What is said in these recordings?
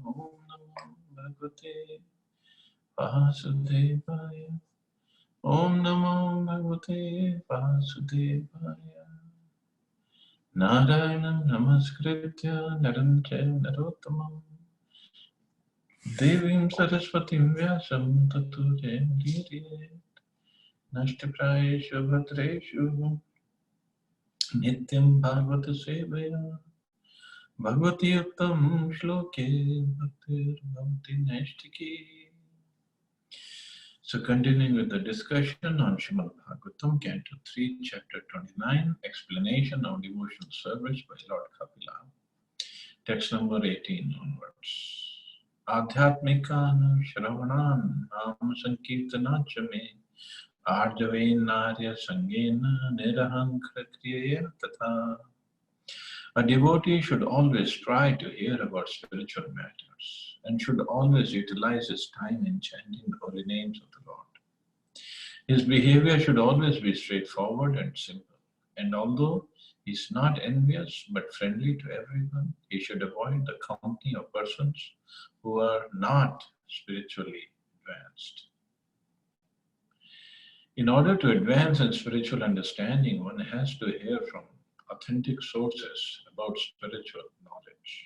Om Namo Bhagavate Vasudevaya. Om Namo Bhagavate Vasudevaya. Narayanam Namaskritya Naram Chaiva Narottamam Devim Saraswatim Vyasam Tato Jayamudire Nashtiprayeshu Bhadreshu Nityam Bhagavata Sevaya Bhagavati Uttam Shloke Bhaktir Bhavati Naistiki. So continuing with the discussion on Srimad Bhagavatam, Canto 3, Chapter 29, Explanation of Devotional Service by Lord Kapila. Text number 18 onwards. Adhyatmikan Shravanam Nam Sankirtanacha me Arjaven Narya Sangena Nirahankra Kriya Tatha. A devotee should always try to hear about spiritual matters and should always utilize his time in chanting the holy names of the Lord. His behavior should always be straightforward and simple. And although he is not envious but friendly to everyone, he should avoid the company of persons who are not spiritually advanced. In order to advance in spiritual understanding, one has to hear from authentic sources about spiritual knowledge.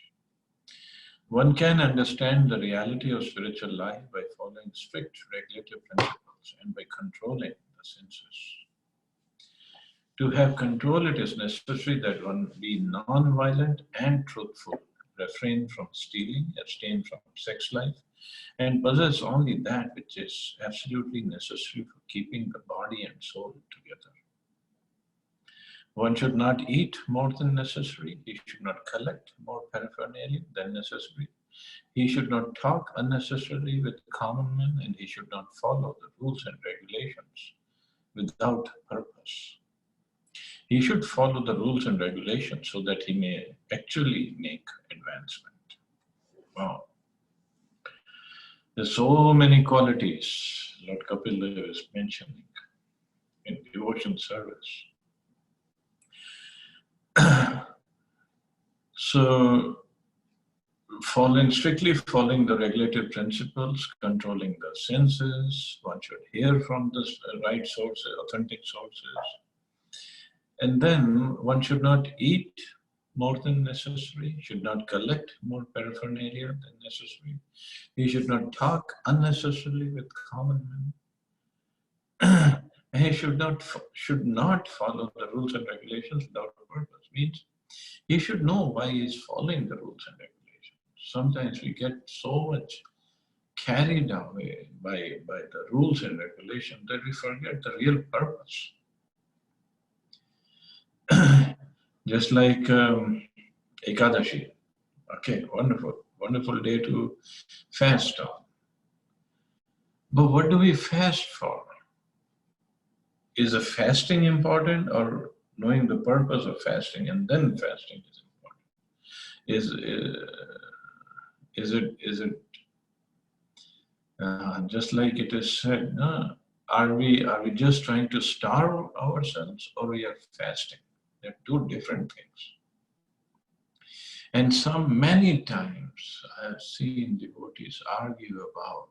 One can understand the reality of spiritual life by following strict regulative principles and by controlling the senses. To have control, it is necessary that one be non-violent and truthful, refrain from stealing, abstain from sex life, and possess only that which is absolutely necessary for keeping the body and soul together. One should not eat more than necessary. He should not collect more paraphernalia than necessary. He should not talk unnecessarily with common men, and he should not follow the rules and regulations without purpose. He should follow the rules and regulations so that he may actually make advancement. Wow. There's so many qualities Lord Kapila is mentioning in devotion service. So, strictly following the regulative principles, controlling the senses, one should hear from the right sources, authentic sources. And then one should not eat more than necessary, should not collect more paraphernalia than necessary. He should not talk unnecessarily with common men. And he should not follow the rules and regulations without purpose. Means he should know why he is following the rules and regulations. Sometimes we get so much carried away by the rules and regulations that we forget the real purpose. Just like Ekadashi. Okay, wonderful day to fast on. But what do we fast for? Is the Fasting important, or knowing the purpose of fasting and then fasting is important? Is it just like it is said? Are we just trying to starve ourselves, or we are fasting? They're two different things. And many times I have seen devotees argue about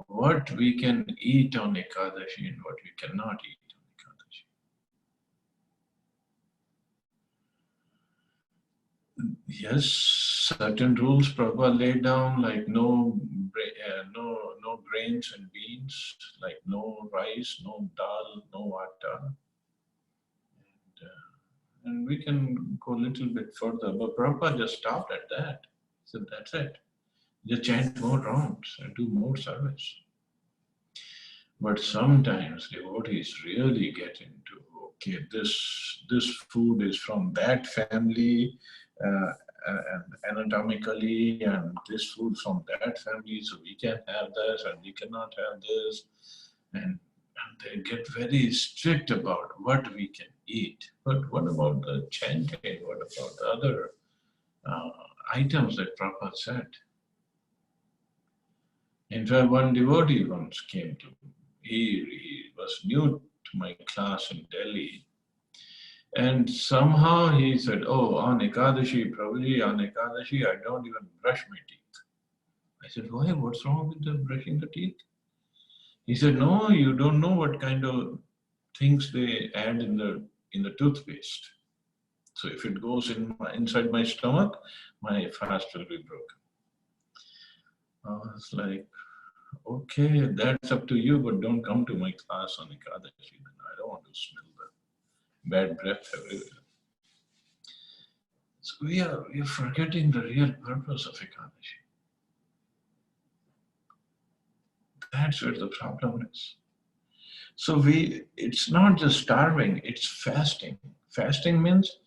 what we can eat on Ekadashi and what we cannot eat on Ekadashi. Yes, certain rules Prabhupada laid down, like no grains and beans, like no rice, no dal, no atta. And we can go a little bit further, but Prabhupada just stopped at that. He said, that's it. Just chant more rounds and do more service. But sometimes devotees really get into, okay, this food is from that family and anatomically, and this food from that family, so we can have this and we cannot have this. And they get very strict about what we can eat. But what about the chanting? What about the other items that Prabhupada said? In fact, one devotee once came to me. He was new to my class in Delhi. And somehow he said, oh, on Ekadashi, Prabhuji, on Ekadashi, I don't even brush my teeth. I said, why? What's wrong with the brushing the teeth? He said, no, you don't know what kind of things they add in the toothpaste. So if it goes inside my stomach, my fast will be broken. I was like, okay, that's up to you, but don't come to my class on Ekadashi. I don't want to smell the bad breath everywhere. So we are forgetting the real purpose of Ekadashi. That's where the problem is. So it's not just starving, it's fasting. Fasting means,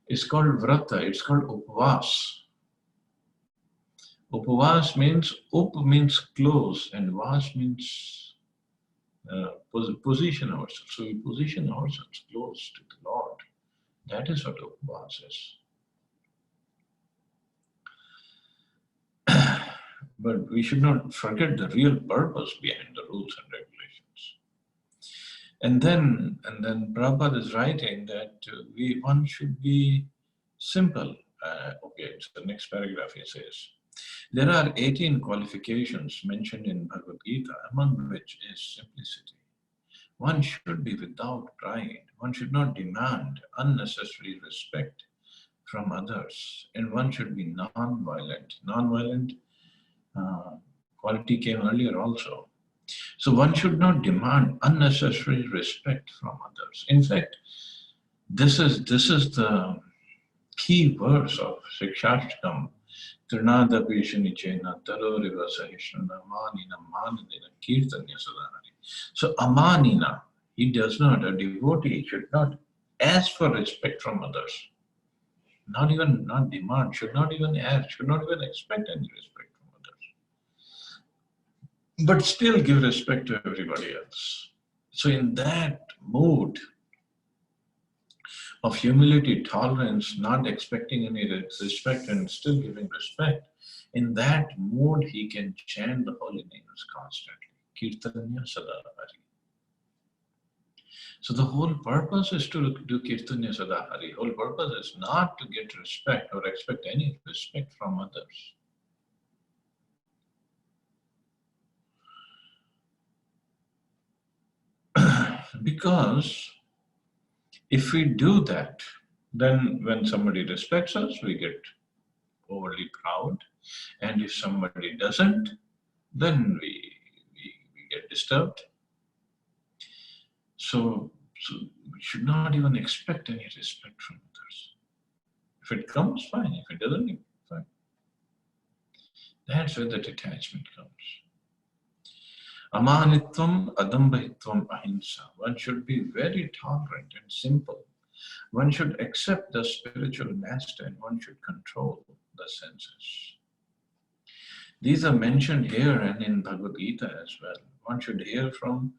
it's called vrata, it's called upvas. Upvas means, up means close and vas means position ourselves. So we position ourselves close to the Lord. That is what upvas is. But we should not forget the real purpose behind the rules and regulations. And then Prabhupada is writing that one should be simple. Okay, so the next paragraph he says, there are 18 qualifications mentioned in Bhagavad Gita, among which is simplicity. One should be without pride. One should not demand unnecessary respect from others. And one should be non-violent. Non-violent quality came earlier also. So one should not demand unnecessary respect from others. In fact, this is the key verse of Shikshashtakam. Trinada Peshanichena Taroriva Sahishnana Manina Manadina Kirtanya Sadhanari. So Amanina, he does not, a devotee should not ask for respect from others. Not demand, should not even ask, should not even expect any respect from others. But still give respect to everybody else. So in that mood of humility, tolerance, not expecting any respect and still giving respect, in that mood he can chant the holy names constantly. Kirtanya Sadahari. So the whole purpose is to do Kirtanya Sadahari. Whole purpose is not to get respect or expect any respect from others. Because if we do that, then when somebody respects us, we get overly proud. And if somebody doesn't, then we get disturbed. So we should not even expect any respect from others. If it comes, fine. If it doesn't, fine. That's where the detachment comes. Amanitvam, adambahitvam, ahimsa. One should be very tolerant and simple. One should accept the spiritual master and one should control the senses. These are mentioned here and in Bhagavad Gita as well. One should hear from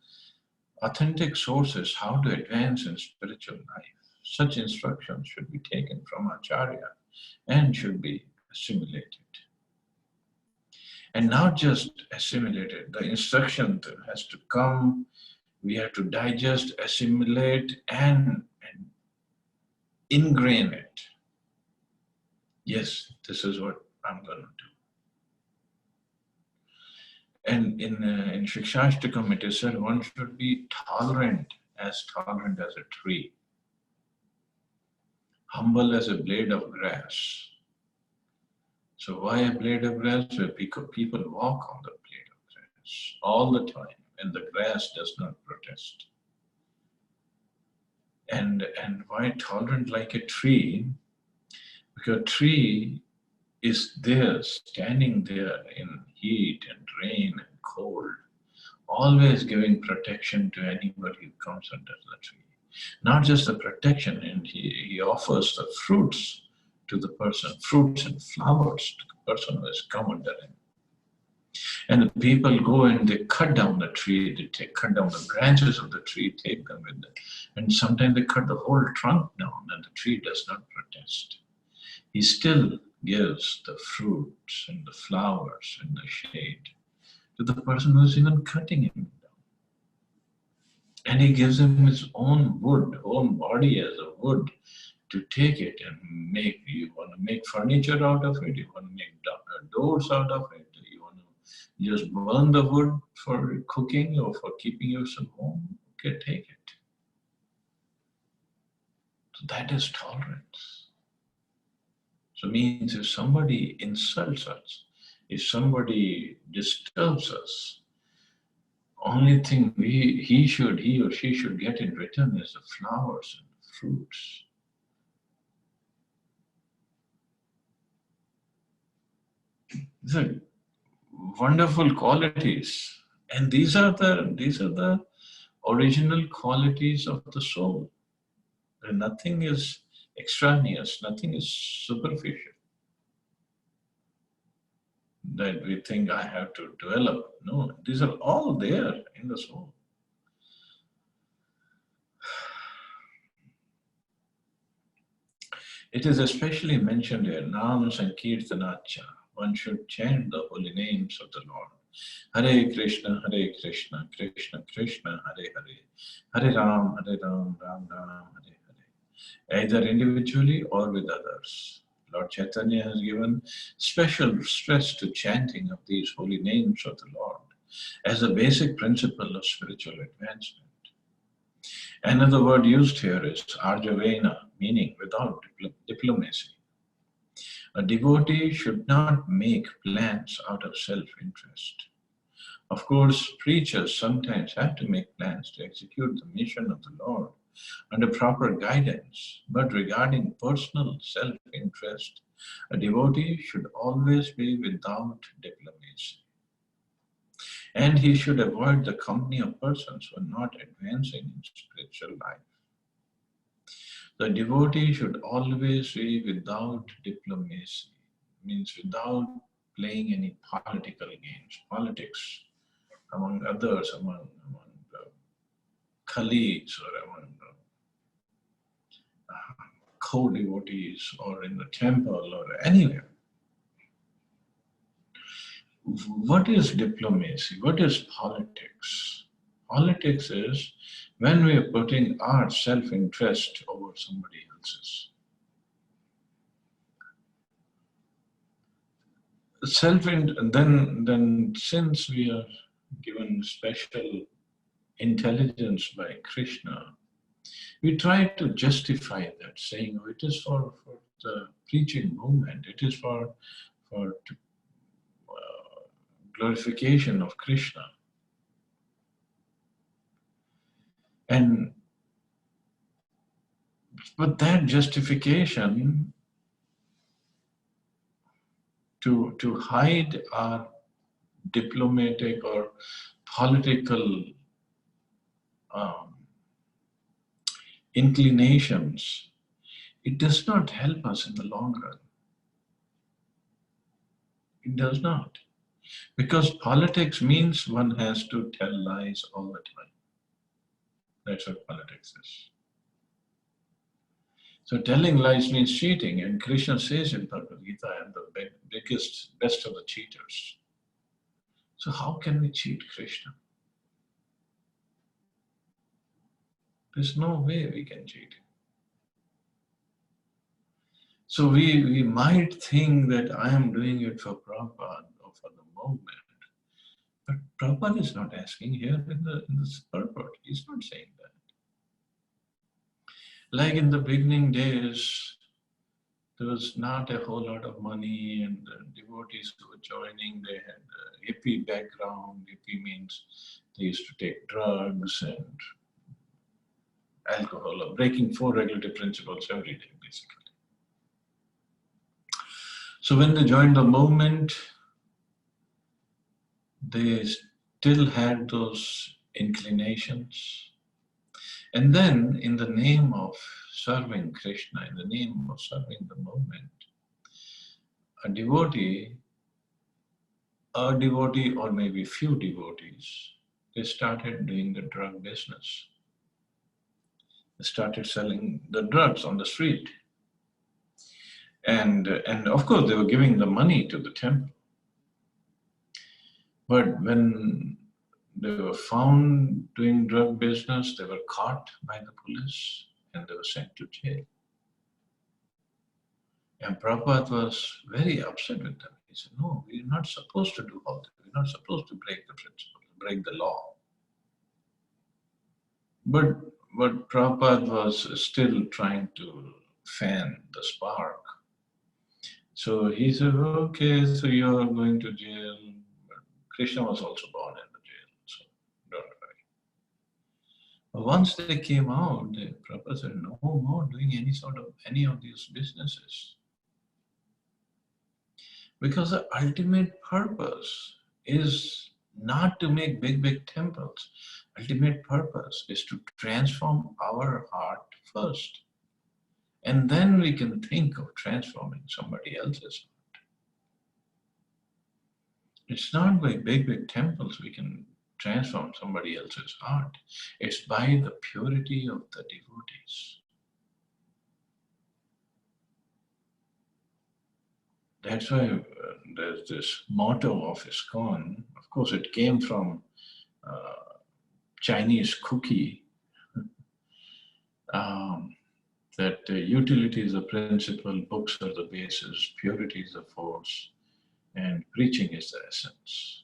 authentic sources how to advance in spiritual life. Such instructions should be taken from Acharya and should be assimilated. And not just assimilated, the instruction has to come, we have to digest, assimilate, and ingrain it. Yes, this is what I'm going to do. And in Shikshashtakam it is said one should be tolerant as a tree, humble as a blade of grass. So why a blade of grass? Where people walk on the blade of grass all the time, and the grass does not protest. And why tolerant like a tree? Because a tree is there, standing there in heat and rain and cold, always giving protection to anybody who comes under the tree. Not just the protection, and he offers the fruits to the person, fruits and flowers to the person who has come under him. And the people go and they cut down the tree, they cut down the branches of the tree, take them with them. And sometimes they cut the whole trunk down and the tree does not protest. He still gives the fruits and the flowers and the shade to the person who is even cutting him down. And he gives him his own wood, own body as a wood, to take it and make. You want to make furniture out of it, you want to make doors out of it, you want just burn the wood for cooking or for keeping you some home. Okay, take it. So that is tolerance. So it means if somebody insults us, if somebody disturbs us, only thing he or she should get in return is the flowers and fruits. These are wonderful qualities, and these are the original qualities of the soul. And nothing is extraneous, nothing is superficial that we think I have to develop. No, these are all there in the soul. It is especially mentioned here, Nam Sankirtanacha. One should chant the holy names of the Lord. Hare Krishna, Krishna Krishna, Hare Hare. Hare Ram, Ram Ram, Hare Hare. Either individually or with others. Lord Chaitanya has given special stress to chanting of these holy names of the Lord as a basic principle of spiritual advancement. Another word used here is arjavena, meaning without diplomacy. A devotee should not make plans out of self-interest. Of course, preachers sometimes have to make plans to execute the mission of the Lord under proper guidance, but regarding personal self-interest, a devotee should always be without diplomacy. And he should avoid the company of persons who are not advancing in spiritual life. The devotee should always be without diplomacy, means without playing any political games, politics among others, among colleagues or among co-devotees or in the temple or anywhere. What is diplomacy? What is politics? Politics is when we are putting our self-interest over somebody else's. Then since we are given special intelligence by Krishna, we try to justify that, saying, oh, it is for the preaching movement, it is for glorification of Krishna. But that justification to hide our diplomatic or political inclinations, it does not help us in the long run. It does not. Because politics means one has to tell lies all the time. That's what politics is. So telling lies means cheating, and Krishna says in Bhagavad Gita, I am the best of the cheaters. So how can we cheat Krishna? There's no way we can cheat him. So we might think that I am doing it for Prabhupada or for the movement. But Prabhupada is not asking here in this purport. He's not saying that. Like in the beginning days, there was not a whole lot of money, and the devotees who were joining, they had a hippie background. Hippie means they used to take drugs and alcohol, or breaking 4 regulatory principles every day, basically. So when they joined the movement, they still had those inclinations. And then in the name of serving Krishna, in the name of serving the movement, a devotee or maybe few devotees, they started doing the drug business. They started selling the drugs on the street. And of course they were giving the money to the temple. But when they were found doing drug business, they were caught by the police and they were sent to jail. And Prabhupada was very upset with them. He said, no, we're not supposed to do all that. We're not supposed to break the principle, break the law. But Prabhupada was still trying to fan the spark. So he said, okay, so you're going to jail. But Krishna was also born in the jail, so don't worry. But once they came out, the Prabhupada said, no more doing any of these businesses. Because the ultimate purpose is not to make big temples. Ultimate purpose is to transform our heart first. And then we can think of transforming somebody else's heart. It's not by big temples we can transform somebody else's heart. It's by the purity of the devotees. That's why there's this motto of ISKCON. Of course, it came from Chinese cookie, that utility is the principle, books are the basis, purity is the force, and preaching is the essence.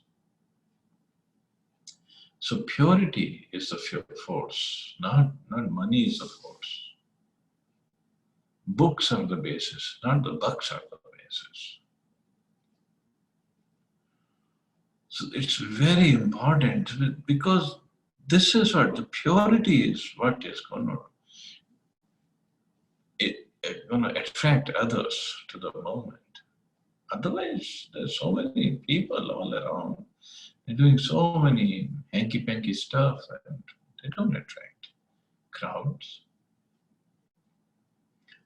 So purity is the force, not money is the force. Books are the basis, not the bucks are the basis. So it's very important, because this is what the purity is, what is going to attract others to the moment. Otherwise, there's so many people all around. They're doing so many hanky-panky stuff, and they don't attract crowds.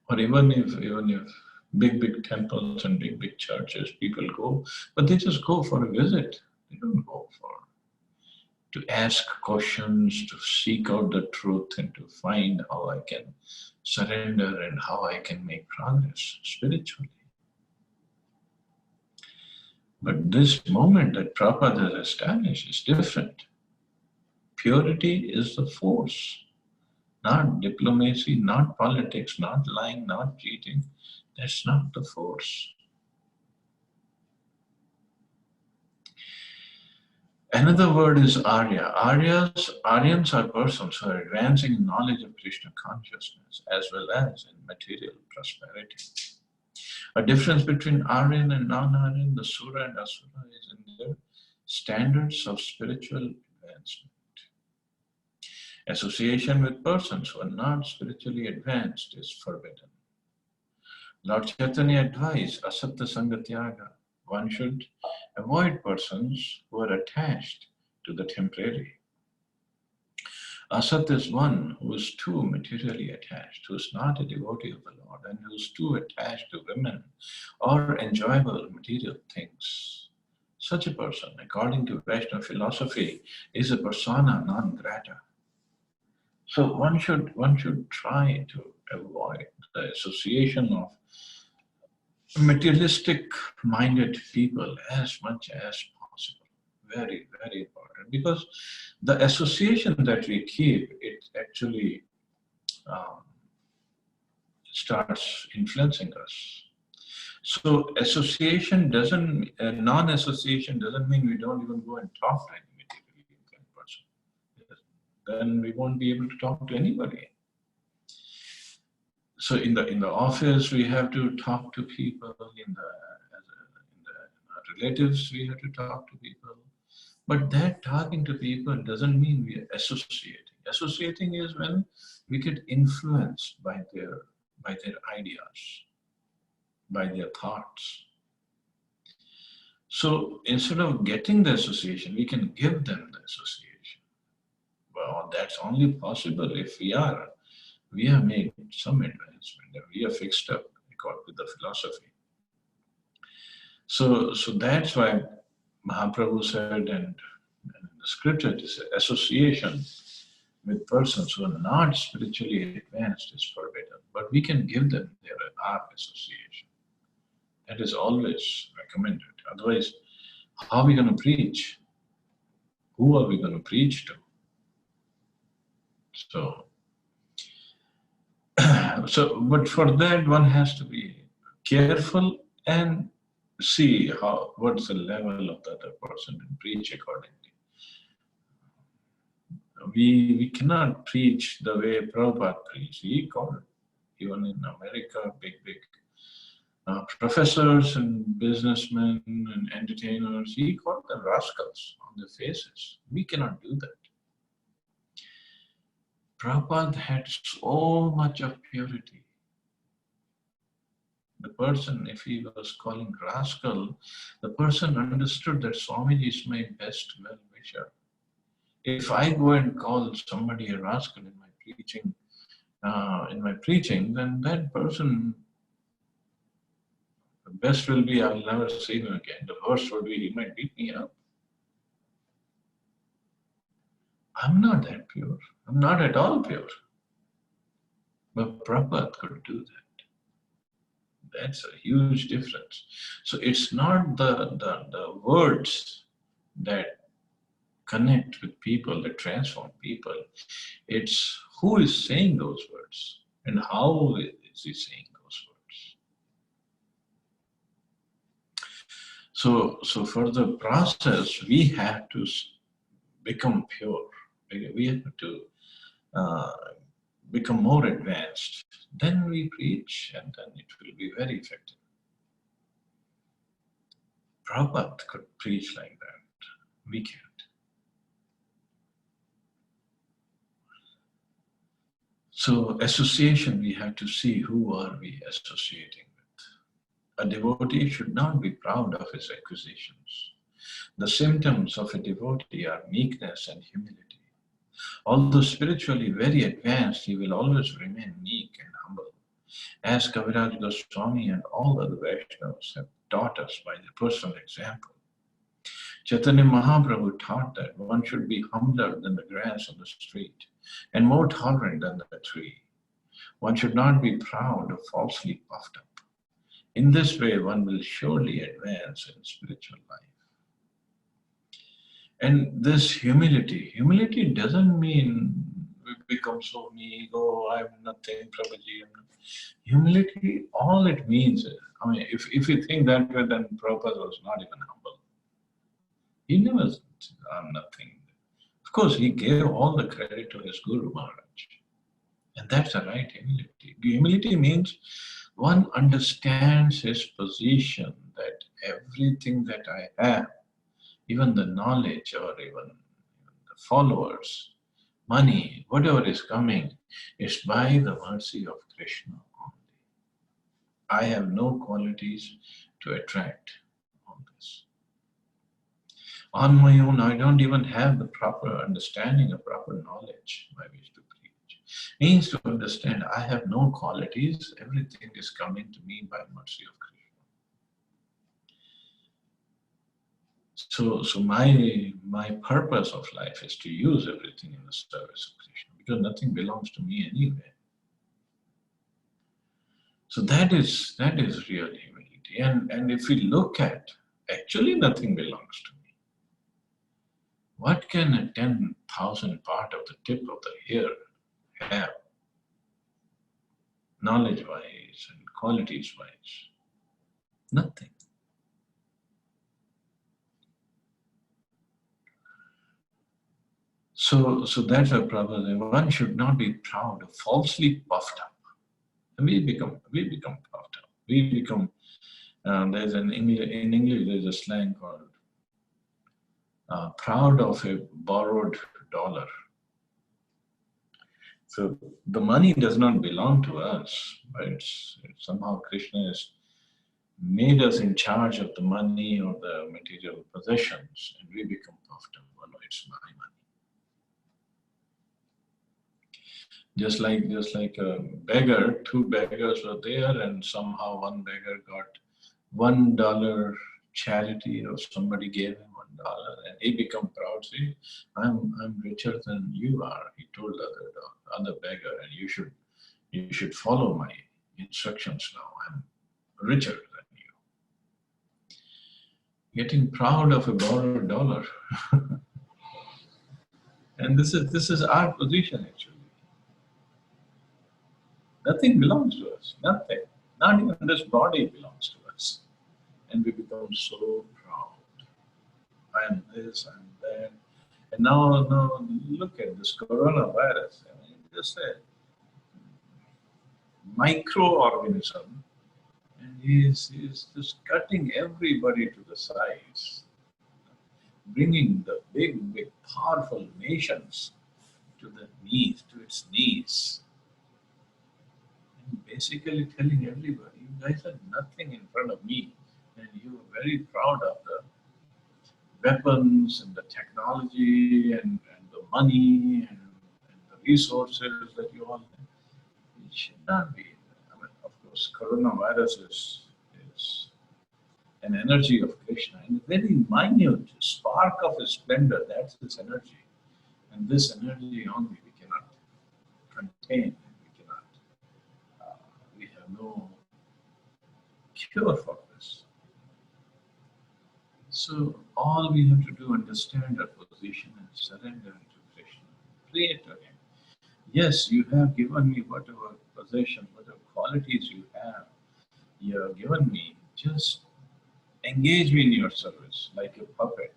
Or even if big temples and big churches, people go, but they just go for a visit. They don't go to ask questions, to seek out the truth, and to find how I can surrender and how I can make progress spiritually. But this moment that Prabhupada has established is different. Purity is the force, not diplomacy, not politics, not lying, not cheating. That's not the force. Another word is Arya. Aryans are persons who are advancing in knowledge of Krishna consciousness as well as in material prosperity. A difference between Aryan and non-Aryan, the Sura and Asura, is in their standards of spiritual advancement. Association with persons who are not spiritually advanced is forbidden. Lord Chaitanya advised Asatya Sangatyaga. One should avoid persons who are attached to the temporary. Asat is one who is too materially attached, who is not a devotee of the Lord, and who is too attached to women or enjoyable material things. Such a person, according to Vaishnava philosophy, is a persona non grata. So one should try to avoid the association of materialistic-minded people as much as possible. Very, very important, because the association that we keep, it actually starts influencing us. So non-association doesn't mean we don't even go and talk to any materially inclined person. Then we won't be able to talk to anybody. So in the office, we have to talk to people. In the relatives, we have to talk to people. But that talking to people doesn't mean we are associating. Associating is when we get influenced by their ideas, by their thoughts. So instead of getting the association, we can give them the association. Well, that's only possible if we have made some advancement, that we are fixed up with the philosophy. So that's why Mahaprabhu said, and in the scripture it is association with persons who are not spiritually advanced is forbidden, but we can give them our association. That is always recommended. Otherwise, how are we going to preach? Who are we going to preach to? But for that one has to be careful and see what's the level of the other person and preach accordingly. We cannot preach the way Prabhupada preached. He called, even in America, big professors and businessmen and entertainers, he called them rascals on their faces. We cannot do that. Prabhupada had so much of purity. The person, if he was calling rascal, the person understood that Swamiji is my best well-wisher. If I go and call somebody a rascal in my preaching, then that person, the best will be I'll never see him again. The worst will be he might beat me up. I'm not that pure. I'm not at all pure. But Prabhupada could do that. That's a huge difference. So it's not the words that connect with people, that transform people. It's who is saying those words and how is he saying those words. So for the process, we have to become pure. We have to become more advanced. Then we preach, and then it will be very effective. Prabhupada could preach like that. We can't. So association, we have to see who are we associating with. A devotee should not be proud of his acquisitions. The symptoms of a devotee are meekness and humility. Although spiritually very advanced, he will always remain meek and humble, as Kaviraj Goswami and all other Vaishnavas have taught us by their personal example. Chaitanya Mahaprabhu taught that one should be humbler than the grass on the street and more tolerant than the tree. One should not be proud or falsely puffed up. In this way, one will surely advance in spiritual life. And this humility doesn't mean we become so meek, oh, I'm nothing, Prabhuji. Humility, all it means is, if you think that way, then Prabhupada was not even humble. He never said, I'm nothing. Of course, he gave all the credit to his Guru Maharaj. And that's the right humility. Humility means one understands his position, that everything that I have, even the knowledge or even the followers, money, whatever is coming, is by the mercy of Krishna only. I have no qualities to attract all this. On my own, I don't even have the proper understanding or proper knowledge by which to preach. Means to understand I have no qualities, everything is coming to me by mercy of Krishna. So my purpose of life is to use everything in the service of Krishna, because nothing belongs to me anyway. So that is real humility. And if we look at, actually nothing belongs to me. What can a 10,000 part of the tip of the hair have, knowledge-wise and qualities-wise? Nothing. So that's a problem. One should not be proud or falsely puffed up. And we become puffed up. We become, in English there's a slang called proud of a borrowed dollar. So the money does not belong to us, but somehow Krishna has made us in charge of the money or the material possessions, and we become puffed up. Oh no, it's my money. Just like a beggar, two beggars were there, and somehow one beggar got $1 charity, or somebody gave him $1, and he became proud. See, I'm richer than you are. He told the other beggar, and you should follow my instructions now. I'm richer than you. Getting proud of a borrowed dollar, and this is our position actually. Nothing belongs to us. Nothing. Not even this body belongs to us. and we become so proud. I am this, I am that. And now look at this coronavirus. I mean, just a microorganism, and he's just cutting everybody to the sides, bringing the big, powerful nations to its knees, and basically telling everybody, you guys are nothing in front of me, and you are very proud of the weapons and the technology and the money and the resources that you all have. It should not be. I mean, of course, coronavirus is an energy of Krishna, and a very minute spark of his splendor, that's his energy. And this energy only we cannot contain, we have no cure for this. So all we have to do, understand our position and surrender to Krishna. Pray to him. Yes, you have given me whatever possession, whatever qualities you have given me. Just engage me in your service like a puppet.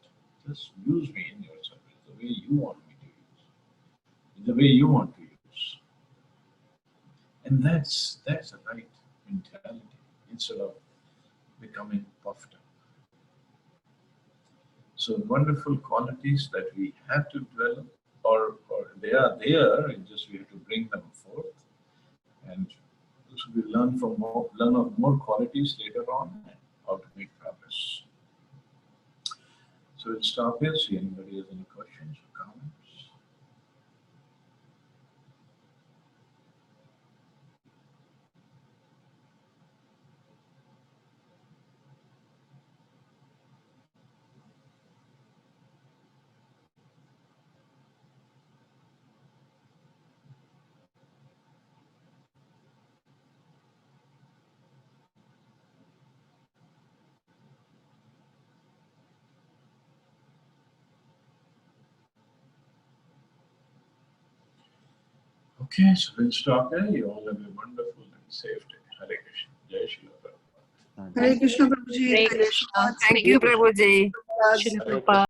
Just use me in your service the way you want me to use, the way you want to use. And that's the right mentality, instead of becoming puffed up. So wonderful qualities that we have to develop, or they are there, and just we have to bring them forth. And this will be learn of more qualities later on, and how to make progress. So we'll stop here. See anybody has any questions or comments? Okay, so we'll stop there. You all have a wonderful and safe day. Hare Krishna. Jai Shri Prabhupada. Hare Krishna, Prabhuji. Hare Krishna. Thank you, Prabhuji. Prabhupada. Shri Prabhupada.